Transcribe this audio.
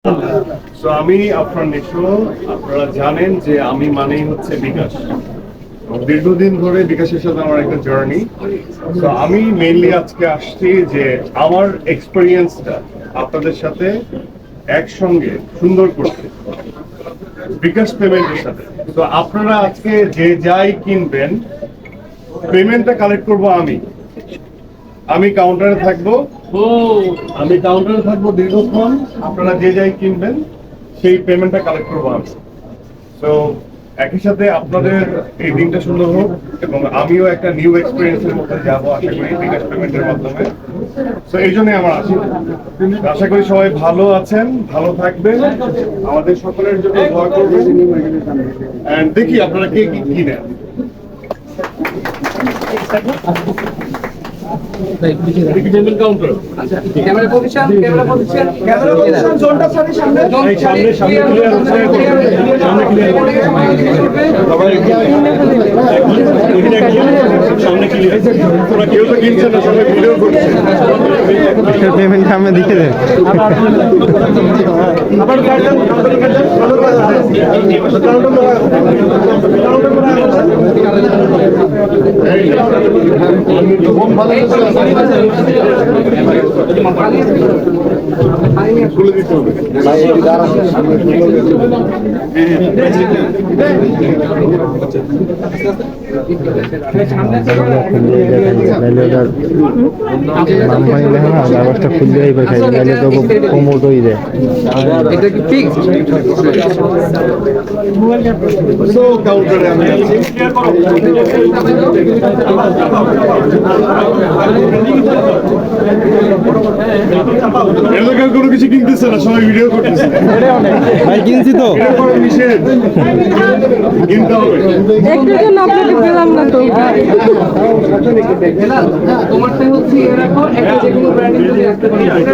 তো আমি আপনার নিশ্চয় আপনারা জানেন যে আমি মানেই হচ্ছে বিকাশ। দীর্ঘদিন ধরে বিকাশের সাথে আমার একটা জার্নি। তো আমি মেইনলি আজকে আসছি যে আমার এক্সপেরিয়েন্সটা আপনাদের সাথে একসঙ্গে সুন্দর করতে বিকাশ পেমেন্টের সাথে। তো আপনারা আজকে যে যাই কিনবেন পেমেন্টটা কালেক্ট করব আমি কাউন্টারে থাকবো। আমি কাউন্টারে থাকবো দীর্ঘক্ষণ। আপনারা যে যাই কিনবেন সেই পেমেন্টটা কালেক্ট করবো আমি। তো একই সাথে আপনাদের এই দিনটা সুন্দর হোক এবং আমিও একটা নিউ এক্সপিরিয়েন্সের মধ্যে যাবো আশা করি বিকাশ পেমেন্টের মাধ্যমে। তো এই জন্যই আমার আশা করি সবাই ভালো আছেন, ভালো থাকবেন, আমাদের সকলের জন্য দোয়া করবেন। এন্ড দেখি আপনারা কে কি কিনেন। কাউন্টার ক্যামেরা পজিশন জোনটা সামনে সামনে কেউ তো কিনছে না, সবাই ভিডিও করছে। পেমেন্ট আমি দিতে দেন। খুলে দিতে হবে। ব্যবস্থা খুললে কোমোট হয়ে যায়। এটা কি ফিক্স কাউন্টারে আমি আছি। এলাকার কোনো কিছু কিনতেছে না, সবাই ভিডিও করতেছে। ভাই কিনছি তো নিষেধ কিনতে হবে। তোমারটা হচ্ছে এরকম একটা যে কোনো ব্র্যান্ডিং যদি আসতে পারে এটা